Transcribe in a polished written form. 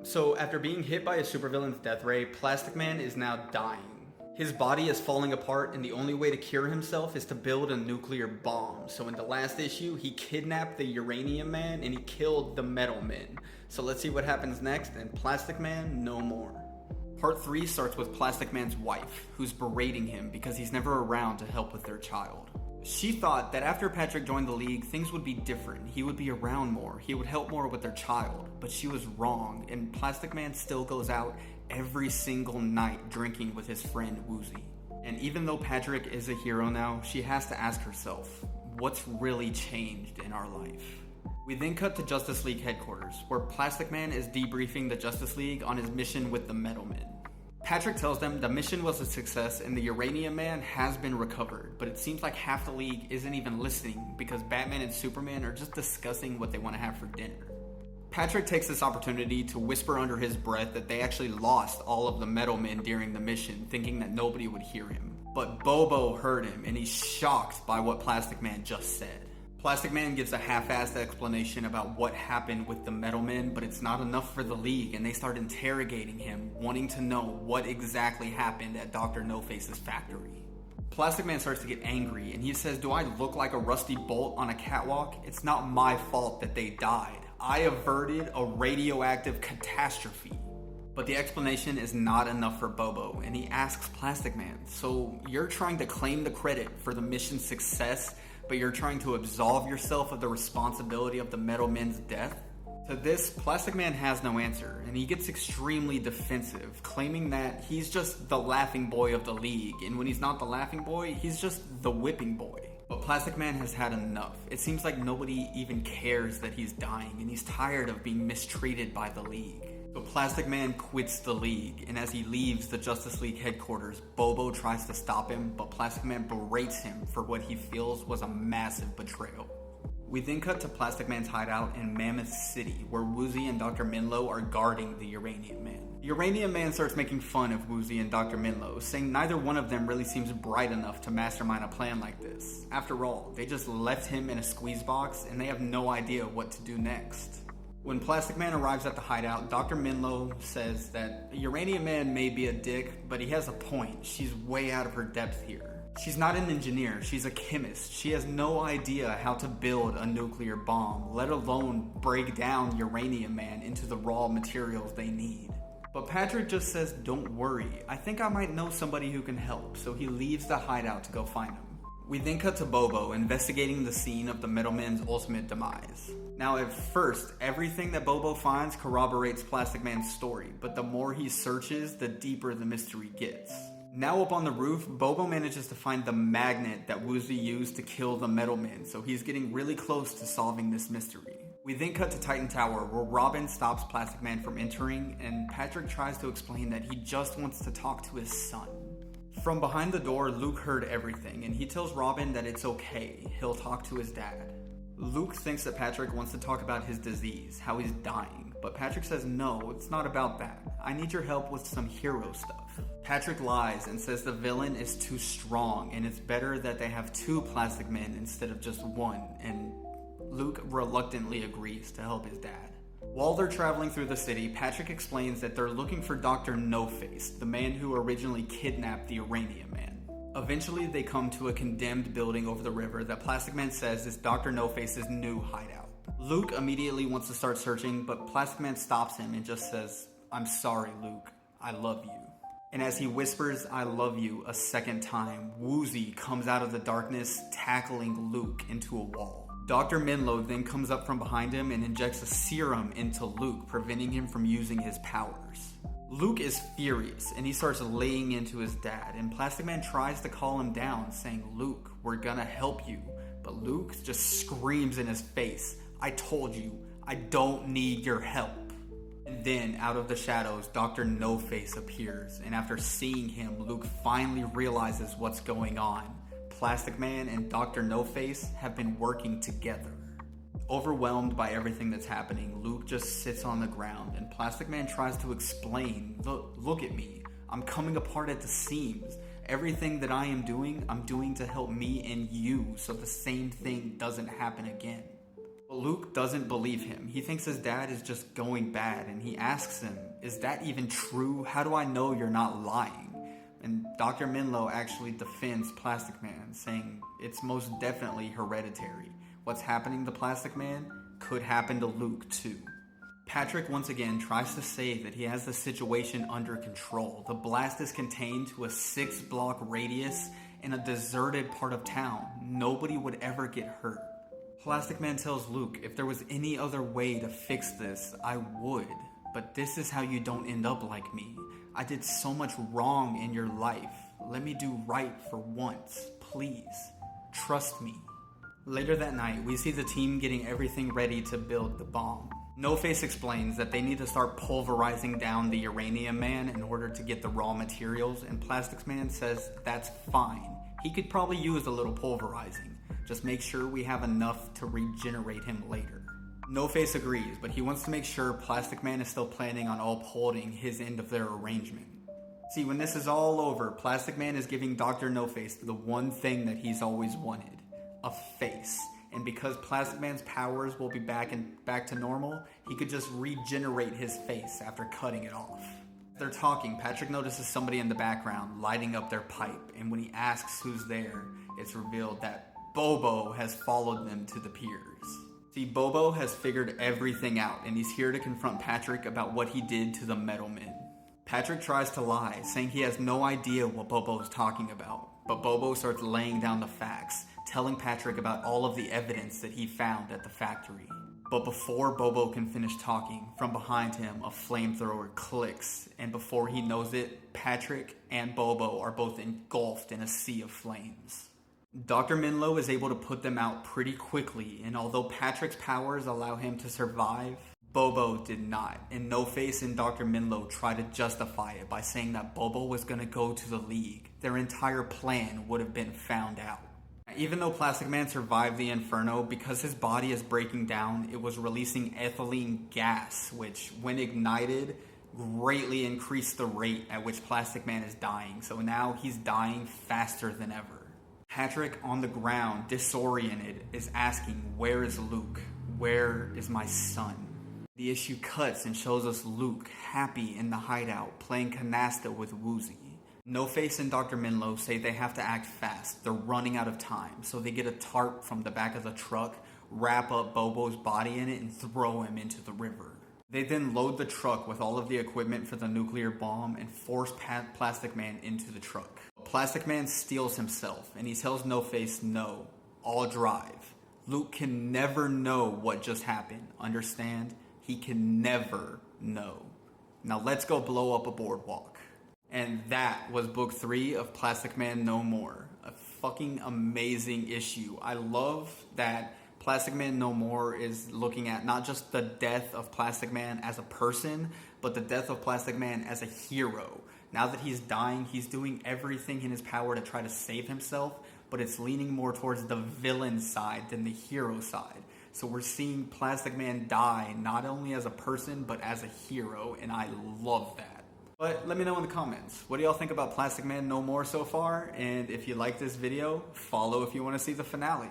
So after being hit by a supervillain's death ray, Plastic Man is now dying. His body is falling apart, and the only way to cure himself is to build a nuclear bomb. So in the last issue, he kidnapped the Uranium Man and he killed the Metal Men. So let's see what happens next, and Plastic Man no more. Part 3 starts with Plastic Man's wife, who's berating him because he's never around to help with their child. She thought that after Patrick joined the League, things would be different. He would be around more, he would help more with their child. But she was wrong, and Plastic Man still goes out every single night drinking with his friend Woozy. And even though Patrick is a hero now, she has to ask herself, what's really changed in our life? We then cut to Justice League headquarters, where Plastic Man is debriefing the Justice League on his mission with the Metal Men. Patrick tells them the mission was a success and the Uranium Man has been recovered, but it seems like half the League isn't even listening because Batman and Superman are just discussing what they want to have for dinner. Patrick takes this opportunity to whisper under his breath that they actually lost all of the Metal Men during the mission, thinking that nobody would hear him. But Bobo heard him and he's shocked by what Plastic Man just said. Plastic Man gives a half-assed explanation about what happened with the Metal Men, but it's not enough for the League, and they start interrogating him, wanting to know what exactly happened at Dr. No-Face's factory. Plastic Man starts to get angry, and he says, "Do I look like a rusty bolt on a catwalk? It's not my fault that they died. I averted a radioactive catastrophe." But the explanation is not enough for Bobo, and he asks Plastic Man, "So you're trying to claim the credit for the mission's success, but you're trying to absolve yourself of the responsibility of the Metal Men's death?" To this, Plastic Man has no answer, and he gets extremely defensive, claiming that he's just the laughing boy of the League, and when he's not the laughing boy, he's just the whipping boy. But Plastic Man has had enough. It seems like nobody even cares that he's dying, and he's tired of being mistreated by the League. So Plastic Man quits the League, and as he leaves the Justice League headquarters, Bobo tries to stop him, but Plastic Man berates him for what he feels was a massive betrayal. We then cut to Plastic Man's hideout in Mammoth City, where Woozy and Dr. Minlow are guarding the Uranium Man. The Uranium Man starts making fun of Woozy and Dr. Minlow, saying neither one of them really seems bright enough to mastermind a plan like this. After all, they just left him in a squeeze box, and they have no idea what to do next. When Plastic Man arrives at the hideout, Dr. Minlow says that the Uranium Man may be a dick, but he has a point. She's way out of her depth here. She's not an engineer, she's a chemist. She has no idea how to build a nuclear bomb, let alone break down Uranium Man into the raw materials they need. But Patrick just says, "Don't worry, I think I might know somebody who can help," so he leaves the hideout to go find him. We then cut to Bobo investigating the scene of the Metal Men's ultimate demise. Now at first, everything that Bobo finds corroborates Plastic Man's story, but the more he searches, the deeper the mystery gets. Now up on the roof, Bobo manages to find the magnet that Woozy used to kill the Metal Men, so he's getting really close to solving this mystery. We then cut to Titan Tower, where Robin stops Plastic Man from entering, and Patrick tries to explain that he just wants to talk to his son. From behind the door, Luke heard everything, and he tells Robin that it's okay, he'll talk to his dad. Luke thinks that Patrick wants to talk about his disease, how he's dying, but Patrick says no, it's not about that. I need your help with some hero stuff. Patrick lies and says the villain is too strong, and it's better that they have 2 Plastic Men instead of just 1, and Luke reluctantly agrees to help his dad. While they're traveling through the city, Patrick explains that they're looking for Dr. No-Face, the man who originally kidnapped the Uranium Man. Eventually, they come to a condemned building over the river that Plastic Man says is Dr. No-Face's new hideout. Luke immediately wants to start searching, but Plastic Man stops him and just says, "I'm sorry, Luke. I love you." And as he whispers, "I love you," a second time, Woozy comes out of the darkness, tackling Luke into a wall. Dr. Minlow then comes up from behind him and injects a serum into Luke, preventing him from using his powers. Luke is furious, and he starts laying into his dad, and Plastic Man tries to calm him down, saying, "Luke, we're gonna help you." But Luke just screams in his face, "I told you, I don't need your help." And then, out of the shadows, Dr. No-Face appears, and after seeing him, Luke finally realizes what's going on. Plastic Man and Dr. No-Face have been working together. Overwhelmed by everything that's happening, Luke just sits on the ground, and Plastic Man tries to explain, look at me. I'm coming apart at the seams. Everything that I'm doing to help me and you so the same thing doesn't happen again." But Luke doesn't believe him. He thinks his dad is just going bad, and he asks him, "Is that even true? How do I know you're not lying?" And Dr. Minlow actually defends Plastic Man, saying it's most definitely hereditary. What's happening to Plastic Man could happen to Luke too. Patrick once again tries to say that he has the situation under control. The blast is contained to a 6-block radius in a deserted part of town. Nobody would ever get hurt. Plastic Man tells Luke, if there was any other way to fix this, I would. But this is how you don't end up like me. I did so much wrong in your life. Let me do right for once, please. Trust me. Later that night, we see the team getting everything ready to build the bomb. No-Face explains that they need to start pulverizing down the Uranium Man in order to get the raw materials, and Plastics Man says that's fine. He could probably use a little pulverizing. Just make sure we have enough to regenerate him later. No-Face agrees, but he wants to make sure Plastic Man is still planning on upholding his end of their arrangement. See, when this is all over, Plastic Man is giving Dr. No-Face the one thing that he's always wanted, a face. And because Plastic Man's powers will be back to normal, he could just regenerate his face after cutting it off. They're talking, Patrick notices somebody in the background lighting up their pipe, and when he asks who's there, it's revealed that Bobo has followed them to the piers. See, Bobo has figured everything out, and he's here to confront Patrick about what he did to the Metal Men. Patrick tries to lie, saying he has no idea what Bobo is talking about, but Bobo starts laying down the facts, telling Patrick about all of the evidence that he found at the factory. But before Bobo can finish talking, from behind him a flamethrower clicks, and before he knows it, Patrick and Bobo are both engulfed in a sea of flames. Dr. Minlow is able to put them out pretty quickly, and although Patrick's powers allow him to survive, Bobo did not, and No-Face and Dr. Minlow try to justify it by saying that Bobo was going to go to the League. Their entire plan would have been found out. Even though Plastic Man survived the inferno, because his body is breaking down, it was releasing ethylene gas, which, when ignited, greatly increased the rate at which Plastic Man is dying. So now he's dying faster than ever. Patrick, on the ground, disoriented, is asking, "Where is Luke? Where is my son?" The issue cuts and shows us Luke, happy in the hideout, playing canasta with Woozy. No-Face and Dr. Minlow say they have to act fast. They're running out of time, so they get a tarp from the back of the truck, wrap up Bobo's body in it, and throw him into the river. They then load the truck with all of the equipment for the nuclear bomb and force Plastic Man into the truck. Plastic Man steals himself, and he tells No-Face, "No, I'll drive." Luke can never know what just happened, understand? He can never know. Now let's go blow up a boardwalk. And that was book 3 of Plastic Man No More. A fucking amazing issue. I love that Plastic Man No More is looking at not just the death of Plastic Man as a person, but the death of Plastic Man as a hero. Now that he's dying, he's doing everything in his power to try to save himself, but it's leaning more towards the villain side than the hero side. So we're seeing Plastic Man die not only as a person, but as a hero, and I love that. But let me know in the comments, what do y'all think about Plastic Man No More so far? And if you like this video, follow if you want to see the finale.